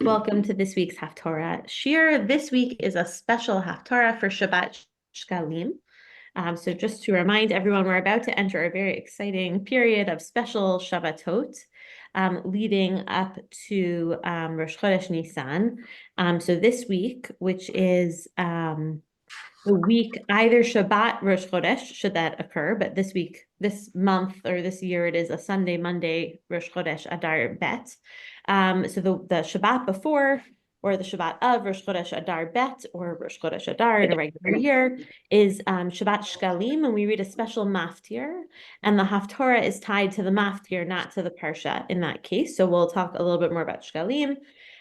Welcome to this week's Haftarah Shir. This week is a special Haftarah for Shabbat Shkalim. So just to remind everyone, we're about to enter a very exciting period of special Shabbatot, leading up to Rosh Chodesh Nisan. So this week, which is the week, either Shabbat, Rosh Chodesh, should that occur, but this week, this month, or this year, it is a Sunday, Monday, Rosh Chodesh Adar Bet. So the Shabbat before, or the Shabbat of Rosh Chodesh Adar Bet, or Rosh Chodesh Adar in a regular year, is Shabbat Shkalim, and we read a special maftir, and the Haftarah is tied to the maftir, not to the parsha in that case. So we'll talk a little bit more about Shkalim,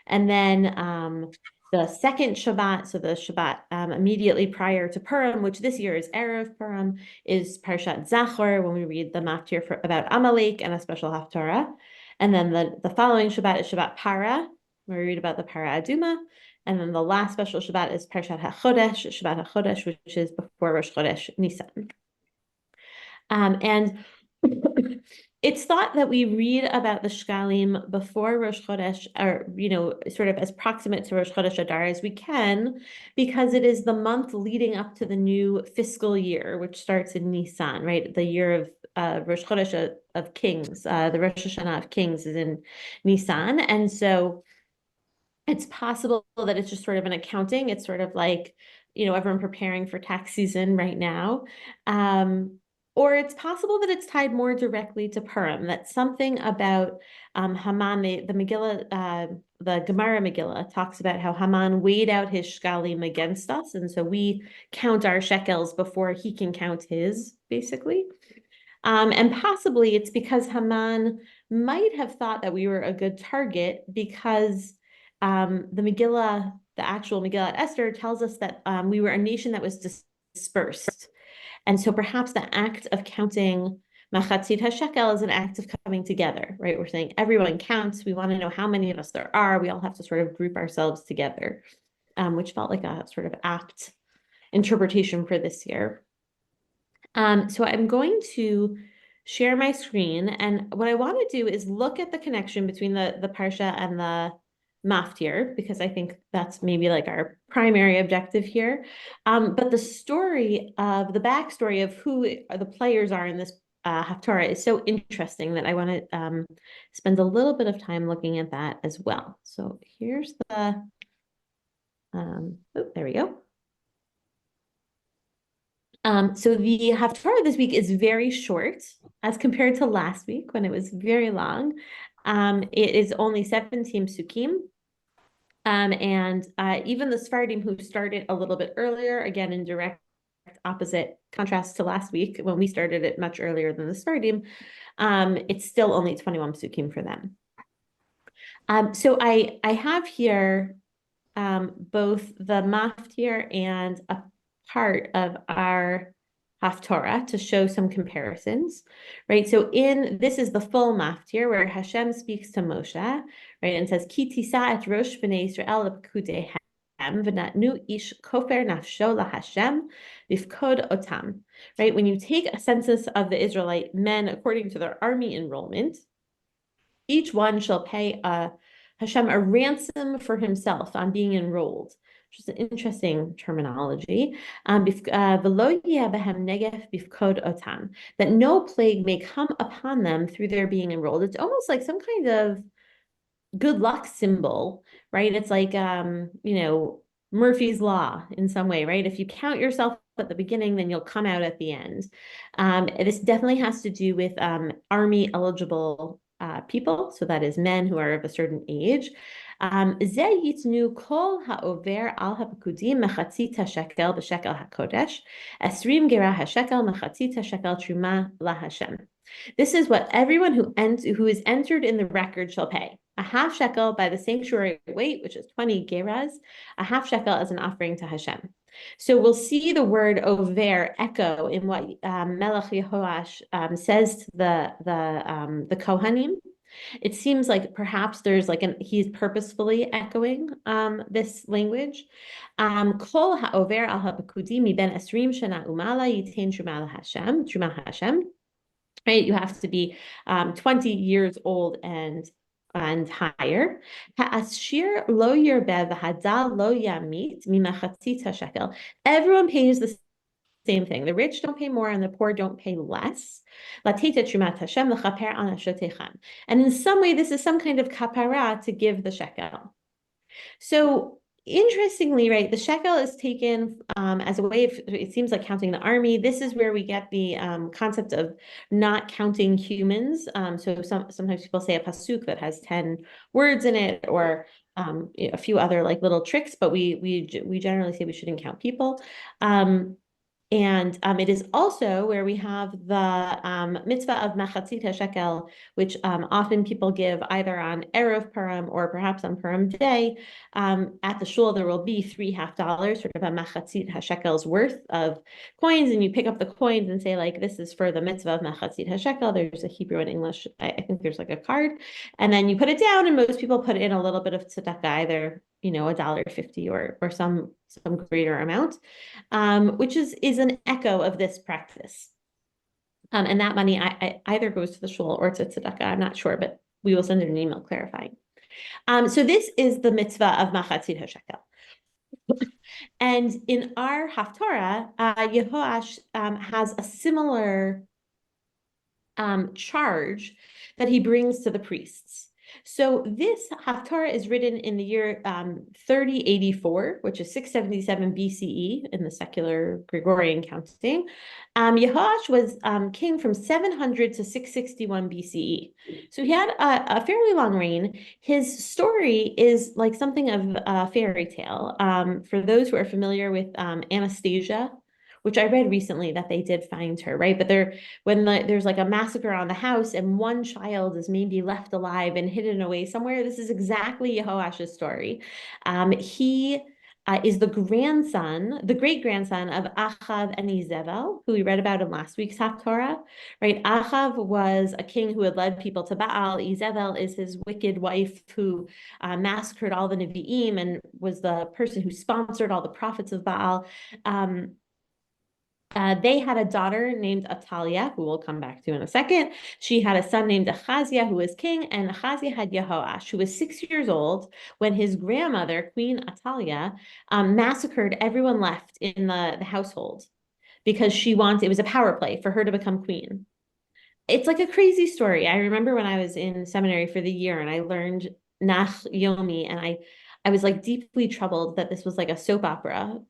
and then the second Shabbat, so the Shabbat immediately prior to Purim, which this year is Erev Purim, is Parshat Zachor, when we read the maftir about Amalek and a special Haftarah. And then the following Shabbat is Shabbat Para, where we read about the Para Aduma. And then the last special Shabbat is Parshat HaChodesh, Shabbat HaChodesh, which is before Rosh Chodesh Nisan. And it's thought that we read about the Shkalim before Rosh Chodesh, or, sort of as proximate to Rosh Chodesh Adar as we can, because it is the month leading up to the new fiscal year, which starts in Nisan, right? The year of Rosh Chodesh of Kings, the Rosh Hashanah of Kings is in Nisan. And so it's possible that it's just sort of an accounting. It's sort of like, everyone preparing for tax season right now. Or it's possible that it's tied more directly to Purim, that something about Haman, the Megillah, the Gemara Megillah talks about how Haman weighed out his shkalim against us. And so we count our shekels before he can count his, basically. And possibly it's because Haman might have thought that we were a good target because the Megillah, the actual Megillah Esther, tells us that we were a nation that was dispersed. And so perhaps the act of counting Machatzit HaShekel is an act of coming together, right? We're saying everyone counts. We want to know how many of us there are. We all have to sort of group ourselves together, which felt like a sort of apt interpretation for this year. So I'm going to share my screen. And what I want to do is look at the connection between the Parsha and the maftir, because I think that's maybe like our primary objective here. But the backstory of who the players are in this Haftarah is so interesting that I want to spend a little bit of time looking at that as well. So here's there we go. So the Haftarah this week is very short as compared to last week when it was very long. It is only 17 psukim. And even the Sephardim who started a little bit earlier, again, in direct opposite contrast to last week when we started it much earlier than the Sephardim, it's still only 21 psukim for them. So I have here both the maftir and a part of our Haftarah to show some comparisons, right? So this is the full maftir where Hashem speaks to Moshe, right? And says, Ki tisa et rosh b'nei Yisrael l'pkudehem v'natnu ish kofer nafsho laHashem bifkod otam, right? When you take a census of the Israelite men according to their army enrollment, each one shall pay Hashem a ransom for himself on being enrolled, which is an interesting terminology. That no plague may come upon them through their being enrolled. It's almost like some kind of good luck symbol, right? It's like, Murphy's Law in some way, right? If you count yourself at the beginning, then you'll come out at the end. This definitely has to do with army eligible people, so that is men who are of a certain age. This is what everyone who is entered in the record shall pay. A half shekel by the sanctuary weight, which is 20 geras, a half shekel as an offering to Hashem. So we'll see the word over echo in what Melech Yehoash says to the Kohanim. It seems like perhaps there's he's purposefully echoing this language. Kol ha'over al ha'pekudi miben esrim shana umala yitain truma Hashem. Right, you have to be 20 years old and and higher. Ha'ashir lo yirbeh v'hadal lo yamit mimachatzit hashekel. Everyone pays the same thing. The rich don't pay more and the poor don't pay less. And in some way, this is some kind of kapara to give the shekel. So interestingly, right, the shekel is taken as a way of, it seems like counting the army. This is where we get the concept of not counting humans. So sometimes people say a pasuk that has 10 words in it, or a few other like little tricks, but we generally say we shouldn't count people. And it is also where we have the mitzvah of machatzit shekel, which often people give either on Erev Purim or perhaps on Purim Day. At the shul, there will be $3 sort of a machatzit shekel's worth of coins, and you pick up the coins and say, like, this is for the mitzvah of machatzit shekel. There's a Hebrew and English. I think there's like a card, and then you put it down, and most people put in a little bit of tzedakah, either $1.50 or some greater amount, which is an echo of this practice. And that money I either goes to the shul or to tzedakah. I'm not sure, but we will send an email clarifying. So this is the mitzvah of machatzit hashekel. And in our Haftarah, Yehoash has a similar charge that he brings to the priests. So this Haftarah is written in the year 3084, which is 677 BCE in the secular Gregorian counting. Yehoash was king from 700 to 661 BCE. So he had a fairly long reign. His story is like something of a fairy tale. For those who are familiar with Anastasia, which I read recently that they did find her, right? But there's like a massacre on the house and one child is maybe left alive and hidden away somewhere. This is exactly Yehoash's story. He is the great grandson of Achav and Izebel, who we read about in last week's Haftarah, right? Achav was a king who had led people to Baal. Izebel is his wicked wife who massacred all the Nevi'im and was the person who sponsored all the prophets of Baal. They had a daughter named Atalia, who we'll come back to in a second. She had a son named Achaziah, who was king, and Achaziah had Yehoash, who was 6 years old when his grandmother, Queen Atalia, massacred everyone left in the household because it was a power play for her to become queen. It's like a crazy story. I remember when I was in seminary for the year and I learned Nach Yomi, and I was like deeply troubled that this was like a soap opera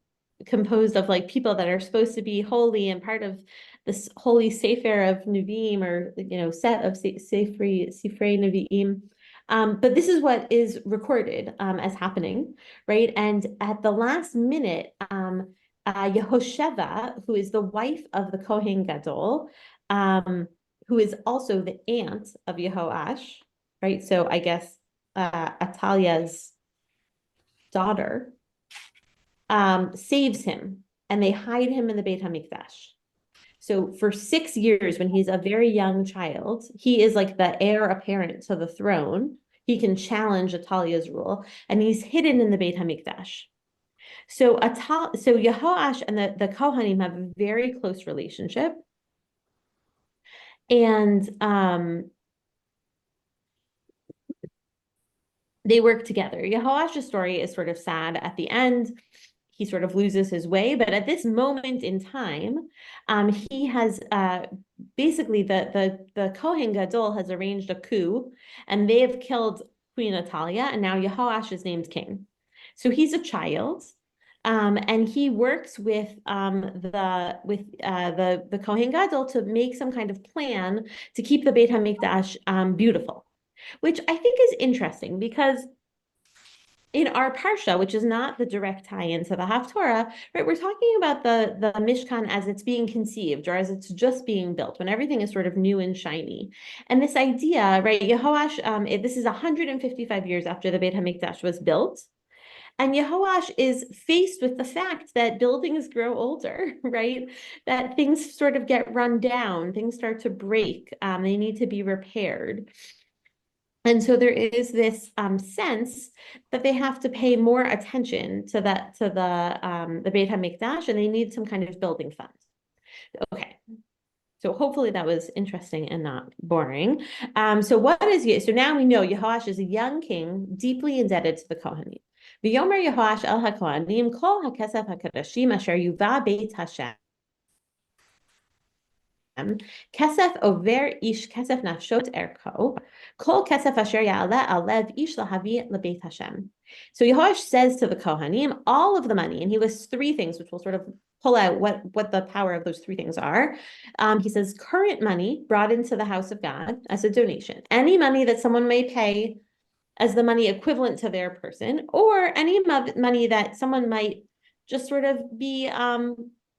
composed of like people that are supposed to be holy and part of this holy sefer of Nevi'im, or set of Sifrei Nevi'im. But this is what is recorded as happening, right? And at the last minute, Yehosheva, who is the wife of the Kohen Gadol, who is also the aunt of Yehoash, right? So I guess Atalia's daughter, saves him, and they hide him in the Beit HaMikdash. So for 6 years, when he's a very young child, he is like the heir apparent to the throne. He can challenge Atalia's rule, and he's hidden in the Beit HaMikdash. So Yehoash and the Kohanim have a very close relationship. And they work together. Yehoash's story is sort of sad at the end. He sort of loses his way, but at this moment in time, he has basically the Kohen Gadol has arranged a coup, and they have killed Queen Atalia, and now Yehoash is named king. So he's a child, and he works with the Kohen Gadol to make some kind of plan to keep the Beit HaMikdash beautiful, which I think is interesting because in our parsha, which is not the direct tie-in to the Haftarah, right, we're talking about the Mishkan as it's being conceived or as it's just being built, when everything is sort of new and shiny. And this idea, right, Yehoash, this is 155 years after the Beit HaMikdash was built. And Yehoash is faced with the fact that buildings grow older, right? That things sort of get run down, things start to break, they need to be repaired. And so there is this sense that they have to pay more attention to the Beit HaMikdash, and they need some kind of building fund. Okay, So hopefully that was interesting and not boring. So now we know Yehoash is a young king, deeply indebted to the Kohanim. V'yomer Yehoash el haKohanim kol hakesef hakadashim asher yuva beit Hashem. Kesef over ish kesef nafshot erko, kol kesef asher ya'aleh al lev ish lahavi lebeit Hashem. So Yehoash says to the Kohanim, all of the money, and he lists three things, which will sort of pull out what the power of those three things are. He says current money brought into the house of God as a donation, any money that someone may pay as the money equivalent to their person, or any money that someone might just sort of be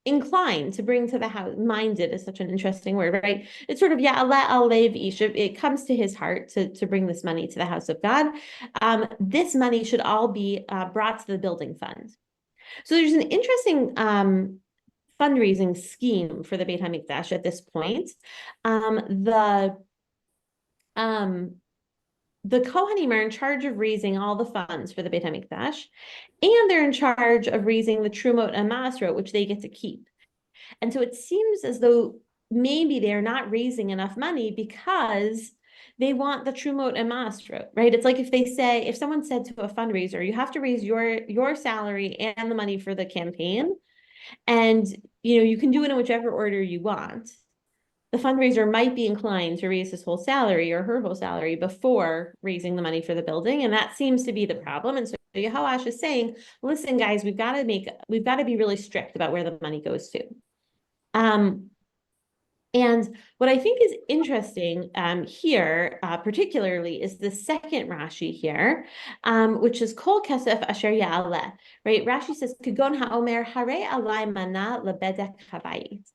inclined to bring to the house. Minded is such an interesting word, right? It's sort of ya'aleh al lev ish. It comes to his heart to bring this money to the house of God. This money should all be brought to the building fund. So there's an interesting fundraising scheme for the Beit HaMikdash at this point. The Kohanim are in charge of raising all the funds for the Beit HaMikdash, and they're in charge of raising the Trumot and Masrot, which they get to keep. And so it seems as though maybe they're not raising enough money because they want the Trumot and Masrot, right? It's like if someone said to a fundraiser, you have to raise your salary and the money for the campaign, and you can do it in whichever order you want. The fundraiser might be inclined to raise his whole salary or her whole salary before raising the money for the building. And that seems to be the problem. And so Yehoash is saying, listen, guys, we've got to be really strict about where the money goes to. And what I think is interesting here, particularly, is the second Rashi here, which is Kol Kesef Asher Ya'aleh, right? Rashi says, Kagon ha'omer harei alai mana lebedek habayit.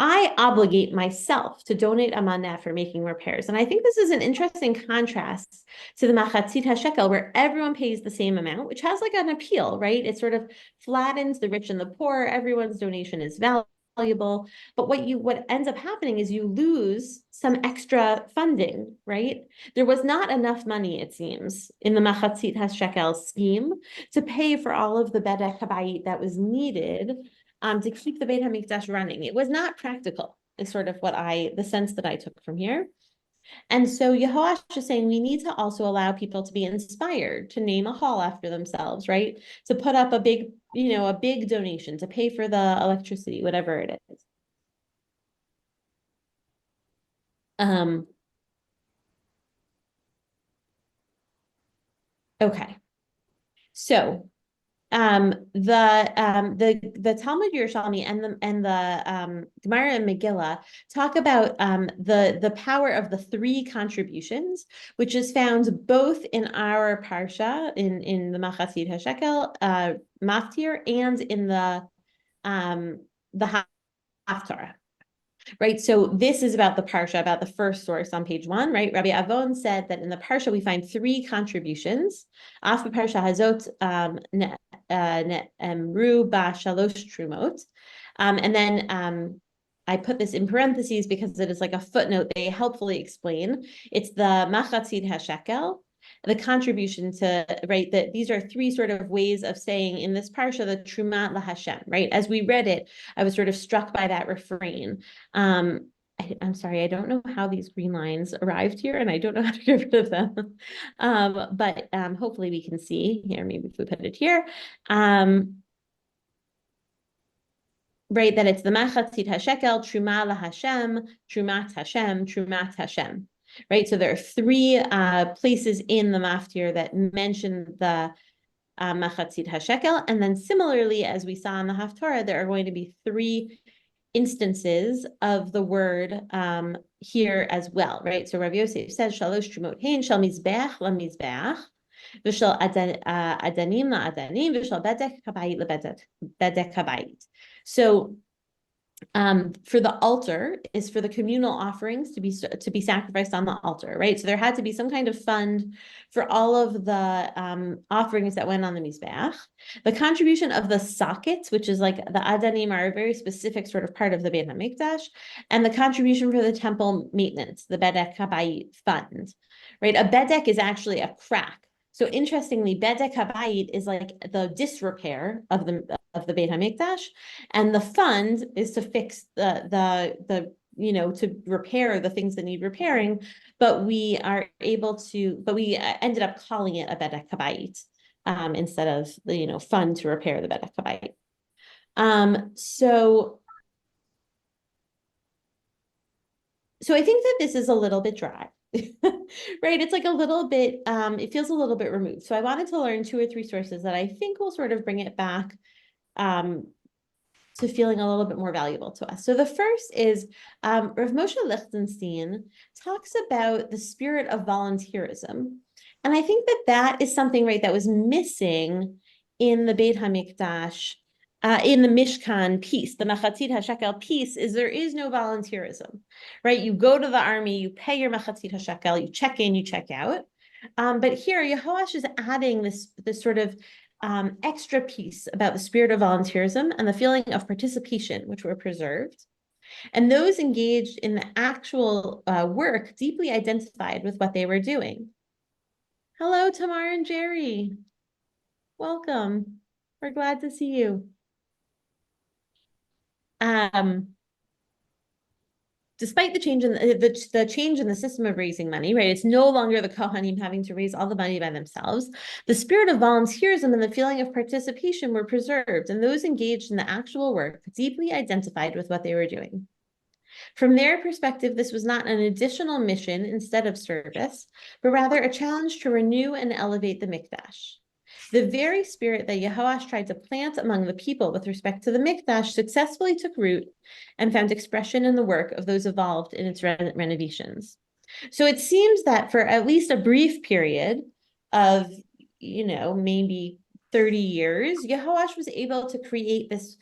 I obligate myself to donate a maneh for making repairs. And I think this is an interesting contrast to the Machatzit HaShekel, where everyone pays the same amount, which has like an appeal, right? It sort of flattens the rich and the poor. Everyone's donation is valuable. But what ends up happening is you lose some extra funding, right? There was not enough money, it seems, in the Machatzit HaShekel scheme to pay for all of the Bedek Habayit that was needed to keep the Beit HaMikdash running. It was not practical, is sort of the sense that I took from here. And so Yehoash is saying we need to also allow people to be inspired to name a hall after themselves, right? To put up a big donation, to pay for the electricity, whatever it is. Okay. So the Talmud Yerushalmi and the Gemara and Megillah talk about the power of the three contributions, which is found both in our parsha in the Machatzit HaShekel Maftir and in the Haftarah. Right, so this is about the parsha, about the first source on page 1, right? Rabbi Avon said that in the parsha we find three contributions. Af parsha hazot ne'emru ba shalosh trumot, and then I put this in parentheses because it is like a footnote. They helpfully explain it's the Machatzit HaShekel, the contribution to, right, that these are three sort of ways of saying in this parsha, the Trumat LaHashem, right? As we read it, I was sort of struck by that refrain. I'm sorry, I don't know how these green lines arrived here, and I don't know how to get rid of them. But hopefully we can see here, maybe if we put it here. Right, that it's the Machatzit HaShekel, Truma LaHashem, Trumat Hashem, Trumat Hashem. Right, so there are three places in the Maftir that mention the Machatzit HaShekel, and then similarly, as we saw in the Haftarah, there are going to be three instances of the word here as well, right? So Rav Yosef says, Shalosh Trumot Hein, Shal Mizbeach LaMizbeach, V'Shal Adanim LaAdanim, V'Shal Bedek Habayit LaBedek Habayit. So for the altar is for the communal offerings to be sacrificed on the altar, right? So there had to be some kind of fund for all of the offerings that went on the Mizbeach. The contribution of the sockets, which is like the Adanim, are a very specific sort of part of the Beit HaMikdash, and the contribution for the temple maintenance, the Bedek Habayit fund, right? A bedek is actually a crack. So interestingly, Bedek Habayit is like the disrepair of the Beit HaMikdash, and the fund is to fix the to repair the things that need repairing, but we ended up calling it a bedek habayit, instead of the fund to repair the bedek habayit. So I think that this is a little bit dry, right? It's like a little bit, it feels a little bit removed. So I wanted to learn 2 or 3 sources that I think will sort of bring it back to feeling a little bit more valuable to us. So the first is Rav Moshe Lichtenstein talks about the spirit of volunteerism. And I think that that is something, right, that was missing in the Beit HaMikdash, in the Mishkan piece, the Machatzit HaShekel piece, is there is no volunteerism, right? You go to the army, you pay your Machatzit HaShekel, you check in, you check out. But here, Yehoash is adding this sort of extra piece about the spirit of volunteerism and the feeling of participation, which were preserved. And those engaged in the actual work deeply identified with what they were doing. Hello, Tamar and Jerry. Welcome. We're glad to see you. Despite the change in the change in the system of raising money, right? It's no longer the Kohanim having to raise all the money by themselves. The spirit of volunteerism and the feeling of participation were preserved, and those engaged in the actual work deeply identified with what they were doing. From their perspective, this was not an additional mission instead of service, but rather a challenge to renew and elevate the Mikdash. The very spirit that Yehoash tried to plant among the people with respect to the Mikdash successfully took root and found expression in the work of those involved in its renovations. So it seems that for at least a brief period of, maybe 30 years, Yehoash was able to create this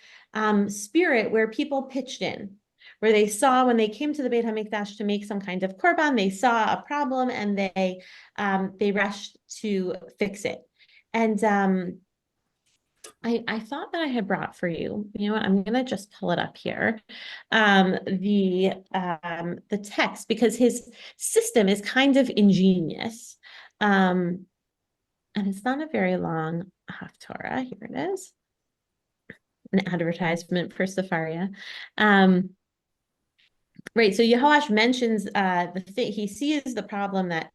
spirit where people pitched in, where they saw when they came to the Beit HaMikdash to make some kind of korban, they saw a problem and they rushed to fix it. And I thought that I had brought for you. You know what? I'm gonna just pull it up here. The text, because his system is kind of ingenious. And it's not a very long Haftarah. Here it is. An advertisement for Sefaria. Right. So Yehoash mentions he sees the problem that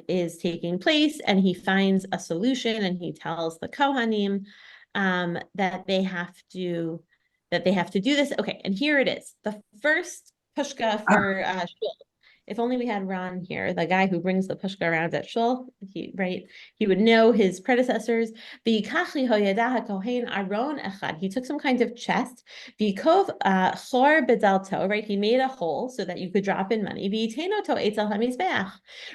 is taking place, and he finds a solution, and he tells the Kohanim that they have to do this. Okay, and here it is. The first pushka for shul. If only we had Ron here, the guy who brings the pushka around at shul, he would know his predecessors. He took some kind of chest, right? He made a hole so that you could drop in money.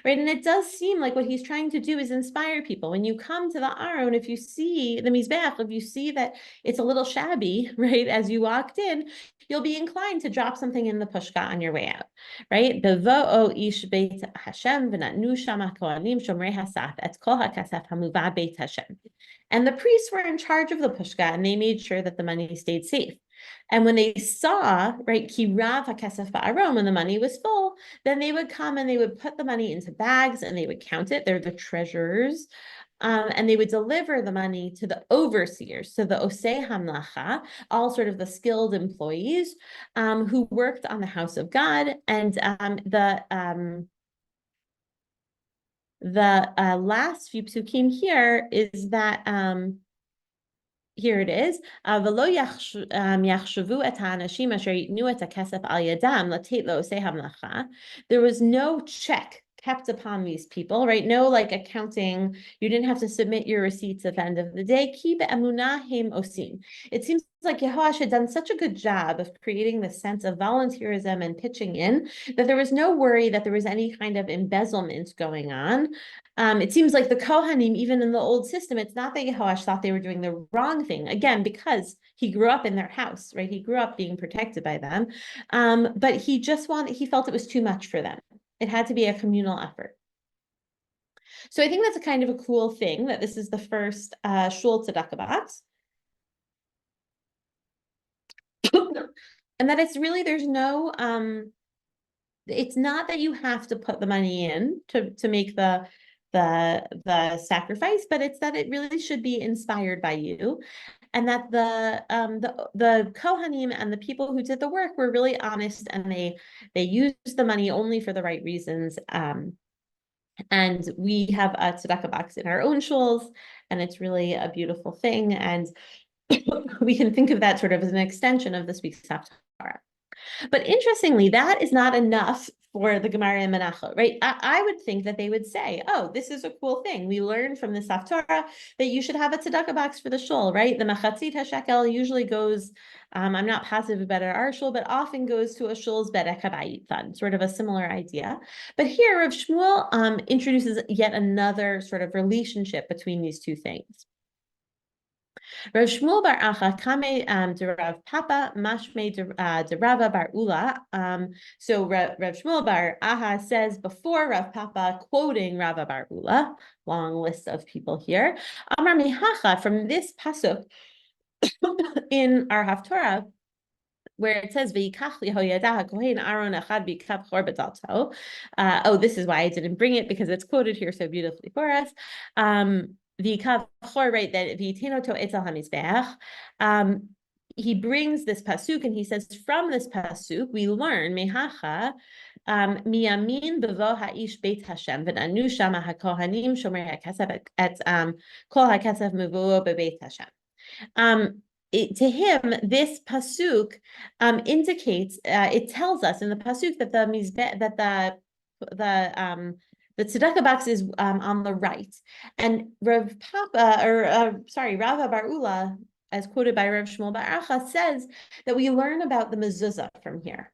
Right? And it does seem like what he's trying to do is inspire people. When you come to the Aron, if you see the Mizbeach, if you see that it's a little shabby, right, as you walked in, you'll be inclined to drop something in the pushka on your way out, right? Ish Beit Hashem v'natnu shama kohanim shomrei hasaf et kol hakasef hamuva Beit Hashem. And the priests were in charge of the pushka, and they made sure that the money stayed safe. And when they saw, right, ki rav hakasef ba'aron, when the money was full, then they would come and they would put the money into bags and they would count it. They're the treasurers. And they would deliver the money to the overseers, to the osei hamlacha, all sort of the skilled employees who worked on the house of God. And the last few psukim here is that here it is. There was no check kept upon these people, right? No like accounting. You didn't have to submit your receipts at the end of the day. It seems like Yehoash had done such a good job of creating this sense of volunteerism and pitching in that there was no worry that there was any kind of embezzlement going on. It seems like the Kohanim, even in the old system, it's not that Yehoash thought they were doing the wrong thing, again, because he grew up in their house, right? He grew up being protected by them. But he felt it was too much for them. It had to be a communal effort. So I think that's a kind of a cool thing that this is the first shul tzedakah box. And that it's really, there's no, it's not that you have to put the money in to make the sacrifice, but it's that it really should be inspired by you. and that the Kohanim and the people who did the work were really honest, and they used the money only for the right reasons. And we have a tzedakah box in our own shuls, and it's really a beautiful thing. And we can think of that sort of as an extension of this week's Haftarah. But interestingly, that is not enough for the Gemara and Menachot, right? I would think that they would say, oh, this is a cool thing. We learned from this Haftarah that you should have a tzedakah box for the shul, right? The Machatzit HaShekel usually goes, I'm not positive about our shul, but often goes to a shul's Bedek HaBayit fund, sort of a similar idea. But here, Rav Shmuel introduces yet another sort of relationship between these two things. Rav Shmuel bar Acha kame de Rav Papa mashme de Rava bar Ula. So Rav Shmuel bar Acha says before Rav Papa, quoting Rava bar Ula, long list of people here. Amar mihacha, from this pasuk in our Haftarah, where it says V'yikach lihoyadah kohen Aaron echad b'ikav chor b'dalto. Oh, this is why I didn't bring it, because it's quoted here so beautifully for us. V'yikav chor, right, that v'yiteno to etzel hamizbeach. He brings this pasuk and he says, from this pasuk we learn mehacha miyamin bevo ha'ish beit Hashem v'nanu shama hakohanim shomer hakesef et kol hakesef mevuo bebeit Hashem. To him, this pasuk indicates, it tells us in the pasuk that the tzedakah box is on the right, and Rav Bar Ula, as quoted by Rav Shmuel Bar Acha, says that we learn about the mezuzah from here.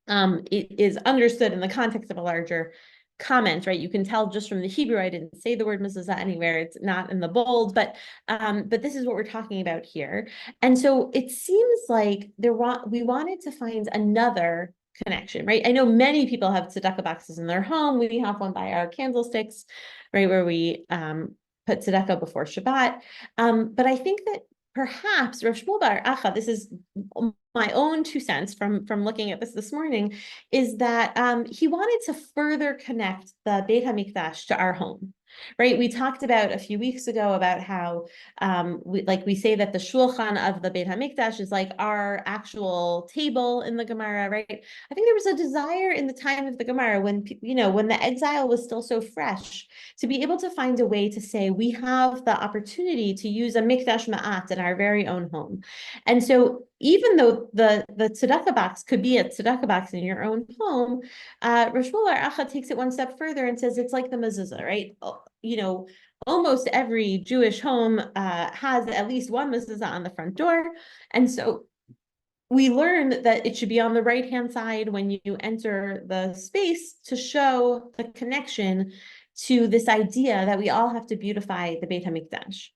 It is understood in the context of a larger comment, right? You can tell just from the Hebrew, I didn't say the word mezuzah anywhere. It's not in the bold, but this is what we're talking about here. And so it seems like we wanted to find another connection, right? I know many people have tzedakah boxes in their home. We have one by our candlesticks, right, where we put tzedakah before Shabbat. But I think that perhaps Rav Shmuel Bar Acha, this is my own 2 cents from looking at this morning, is that he wanted to further connect the Beit HaMikdash to our home, right? We talked about a few weeks ago about how we say that the shulchan of the Beit HaMikdash is like our actual table in the Gemara, right? I think there was a desire in the time of the Gemara when the exile was still so fresh, to be able to find a way to say we have the opportunity to use a Mikdash Ma'at in our very own home. And so even though the tzedakah box could be a tzedakah box in your own home, Rav Shmuel Bar Acha takes it one step further and says it's like the mezuzah, right? Almost every Jewish home has at least one mezuzah on the front door. And so we learn that it should be on the right-hand side when you enter the space, to show the connection to this idea that we all have to beautify the Beit HaMikdash.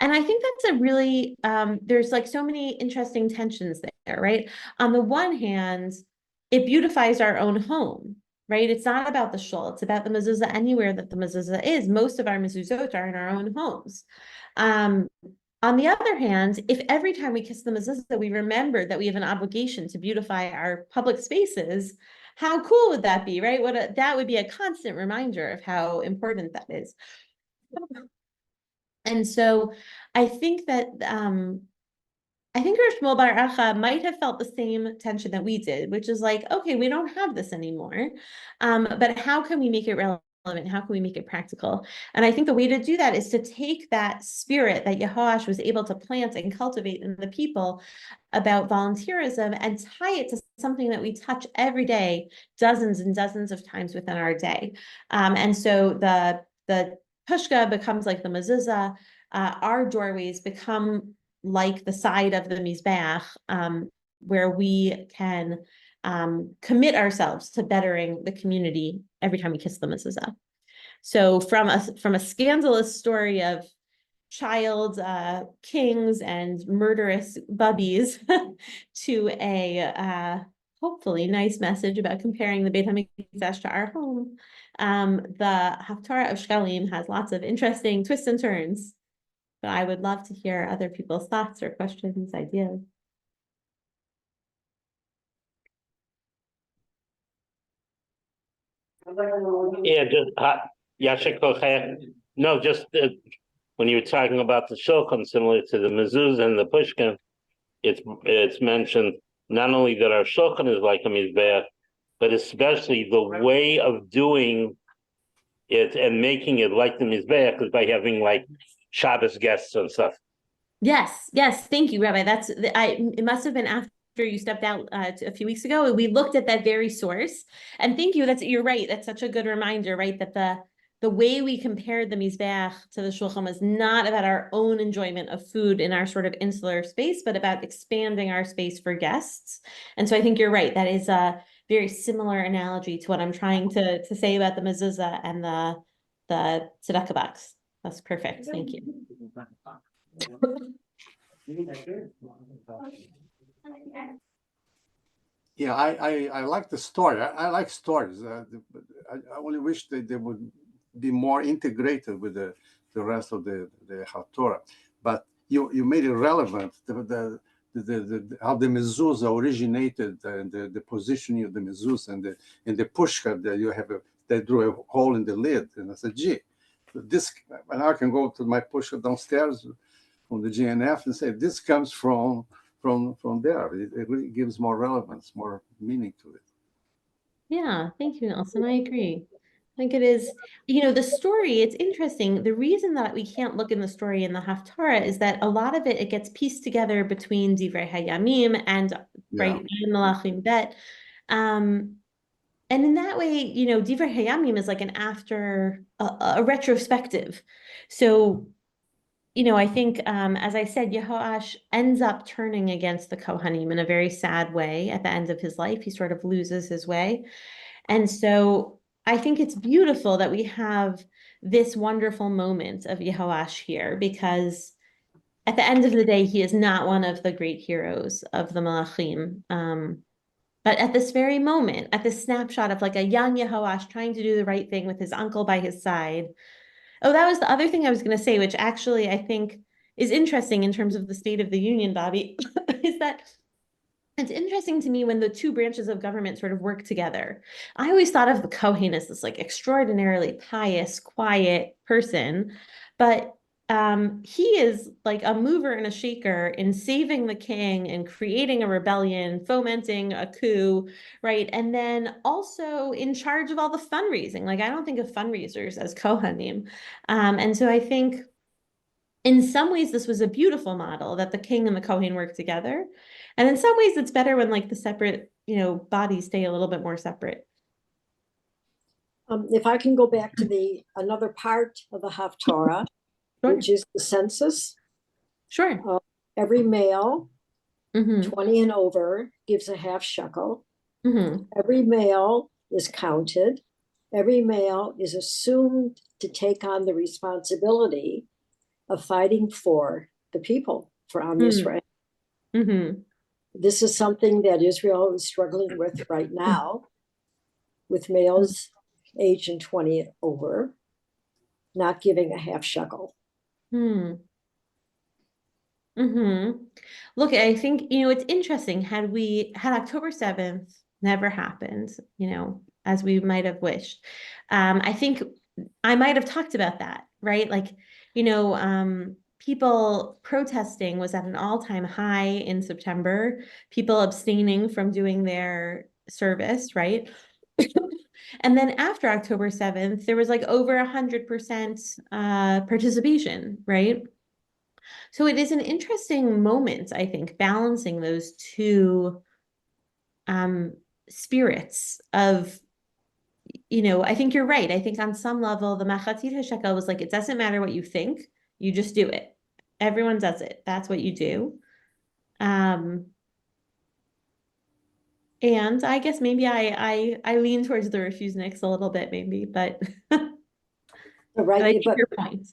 And I think that's a really, there's like so many interesting tensions there, right? On the one hand, it beautifies our own home, right? It's not about the shul, it's about the mezuzah anywhere that the mezuzah is. Most of our mezuzot are in our own homes. On the other hand, if every time we kiss the mezuzah, we remember that we have an obligation to beautify our public spaces, how cool would that be, right? That would be a constant reminder of how important that is. And so I think that Rav Shmuel Bar Acha might have felt the same tension that we did, which is like, okay, we don't have this anymore, but how can we make it relevant? How can we make it practical? And I think the way to do that is to take that spirit that Yehoash was able to plant and cultivate in the people about volunteerism and tie it to something that we touch every day, dozens and dozens of times within our day. And so the pushka becomes like the mezuzah. Our doorways become like the side of the mizbeach, where we can commit ourselves to bettering the community every time we kiss the mezuzah. So from a scandalous story of child kings and murderous bubbies to a hopefully nice message about comparing the Beit HaMikdash to our home. The Haftarah of Shkalim has lots of interesting twists and turns. So I would love to hear other people's thoughts or questions, ideas. Yeah, just Yashik. No, just when you're talking about the shulchan, similar to the mezuzah and the pushkin, it's mentioned not only that our shulchan is like a mizbeach, but especially the way of doing it and making it like the mizbeach is by having like Shabbos guests and stuff. Yes, yes, thank you, Rabbi. It must have been after you stepped out a few weeks ago. We looked at that very source, and thank you. You're right. That's such a good reminder, right? That the way we compared the mizbeach to the shulchan was not about our own enjoyment of food in our sort of insular space, but about expanding our space for guests. And so I think you're right. That is a very similar analogy to what I'm trying to say about the mezuzah and the tzedakah box. That's perfect. Thank you. Yeah, I like the story. I like stories. I only wish they would be more integrated with the rest of the Haftarah. But you made it relevant. How the mezuzah originated and the positioning of the mezuzah and the pushka that you have they drew a hole in the lid. And I said, gee, this, and I can go to my pushka downstairs from the GNF and say this comes from there. It really gives more relevance, more meaning to it. Yeah, thank you, Nelson. I agree. I think it is, the story, it's interesting. The reason that we can't look in the story in the Haftarah is that a lot of it gets pieced together between Divrei Hayamim and right, Malachim Bet. And in that way, Divrei Hayamim is like an after, a retrospective. So, I think, as I said, Yehoash ends up turning against the Kohanim in a very sad way at the end of his life. He sort of loses his way. And so I think it's beautiful that we have this wonderful moment of Yehoash here, because at the end of the day, he is not one of the great heroes of the Malachim. But at this very moment, at this snapshot of like a young Yehoash trying to do the right thing with his uncle by his side. Oh, that was the other thing I was going to say, which actually I think is interesting in terms of the State of the Union, Bobby, is that it's interesting to me when the two branches of government sort of work together. I always thought of the Kohen as this like extraordinarily pious, quiet person, but he is like a mover and a shaker in saving the king and creating a rebellion, fomenting a coup, right? And then also in charge of all the fundraising. Like I don't think of fundraisers as Kohanim. And so I think in some ways this was a beautiful model that the king and the Kohen work together. And in some ways it's better when like the separate, bodies stay a little bit more separate. If I can go back to another part of the Haftarah, Sure. which is the census. Sure. Every male, 20 and over, gives a half shekel. Mm-hmm. Every male is counted. Every male is assumed to take on the responsibility of fighting for the people, for Am Yisrael. Mm-hmm. This is something that Israel is struggling with right now, with males aged 20 and over not giving a half shekel. Look, I think, it's interesting. Had October 7th never happened, as we might have wished, I think I might have talked about that, right? Like, people protesting was at an all-time high in September, people abstaining from doing their service, right? And then after October 7th, there was like over 100% participation, right? So it is an interesting moment, I think, balancing those two spirits of, I think you're right. I think on some level, the Machatzit HaShekel was like, it doesn't matter what you think, you just do it. Everyone does it. That's what you do. And I guess maybe I lean towards the refuseniks a little bit, maybe, but Right, I take your point.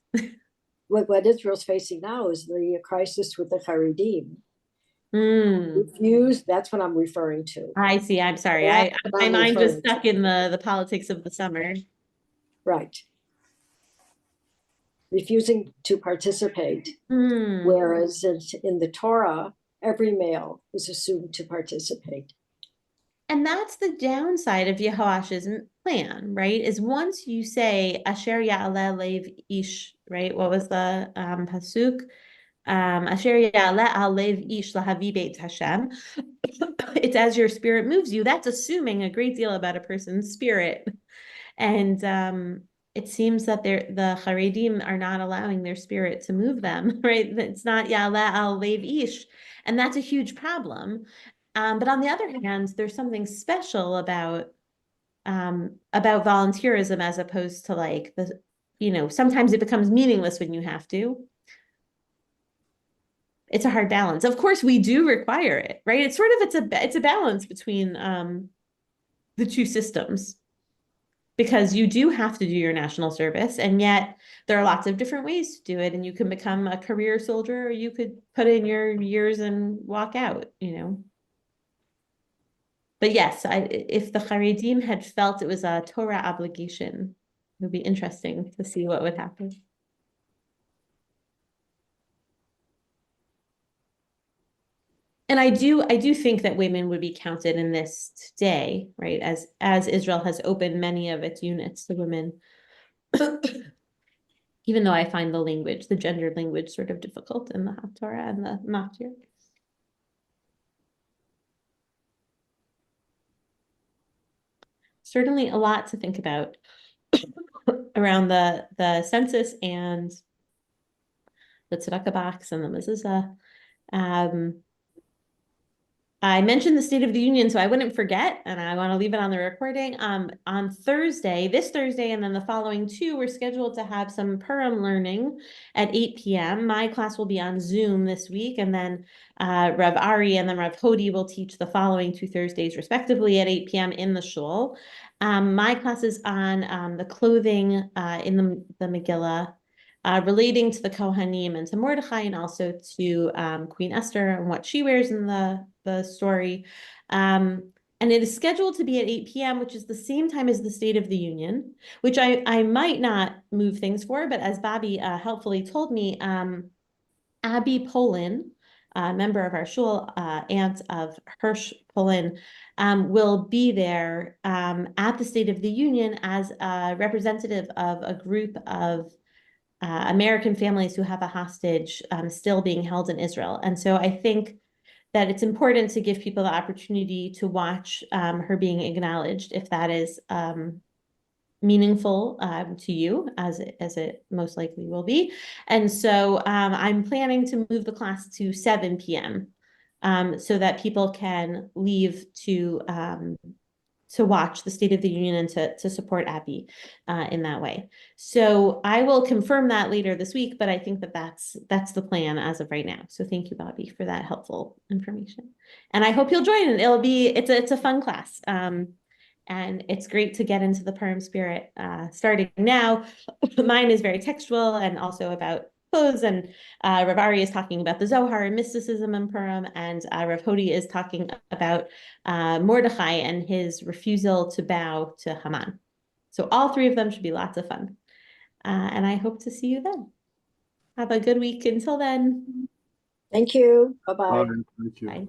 What Israel's facing now is the crisis with the Haredim. Mm. Refuse, that's what I'm referring to. I see. I'm sorry. My mind just stuck in the politics of the summer. Right. Refusing to participate. Whereas in the Torah, every male is assumed to participate. And that's the downside of Yehoash's plan, right? Is once you say Asher Ya'aleh Lev Ish, right? What was the pasuk? Asher Ya'aleh al Lev Ish lahavi beit Hashem. It's as your spirit moves you. That's assuming a great deal about a person's spirit. And it seems that the Haredim are not allowing their spirit to move them, right? It's not Ya'aleh al Lev Ish. And that's a huge problem. But on the other hand, there's something special about volunteerism as opposed to like sometimes it becomes meaningless when you have to. It's a hard balance. Of course, we do require it, right? It's a balance between the two systems, because you do have to do your national service, and yet there are lots of different ways to do it, and you can become a career soldier, or you could put in your years and walk out, But yes, if the Haredim had felt it was a Torah obligation, it would be interesting to see what would happen. And I do think that women would be counted in this today, right? As Israel has opened many of its units to women. Even though I find the gendered language sort of difficult in the Haftarah and the Machzor. Certainly a lot to think about around the census and the tzedakah box and the mezuzah. I mentioned the State of the Union, so I wouldn't forget, and I want to leave it on the recording. On Thursday, this Thursday, and then the following two, we're scheduled to have some Purim learning at 8 p.m. My class will be on Zoom this week, and then Rav Ari and then Rav Hodi will teach the following 2 Thursdays, respectively, at 8 p.m. in the shul. My class is on the clothing in the Megillah, relating to the Kohanim and to Mordechai, and also to Queen Esther and what she wears in the story. And it is scheduled to be at 8 p.m., which is the same time as the State of the Union, which I might not move things for, but as Bobby helpfully told me, Abby Polin, a member of our shul, aunt of Hirsch Polin, will be there at the State of the Union as a representative of a group of American families who have a hostage still being held in Israel. And so I think that it's important to give people the opportunity to watch her being acknowledged, if that is meaningful to you, as it most likely will be. And so I'm planning to move the class to 7 p.m. So that people can leave to watch the State of the Union and to support Abby in that way. So I will confirm that later this week, but I think that's the plan as of right now. So thank you, Bobby, for that helpful information. And I hope you'll join. It's a fun class. And it's great to get into the Purim spirit starting now. Mine is very textual and also about clothes, and Rav Ari is talking about the Zohar and mysticism in Purim, and Rav Hodi is talking about Mordechai and his refusal to bow to Haman. So all three of them should be lots of fun. And I hope to see you then. Have a good week until then. Thank you. Bye-bye. Thank you. Bye.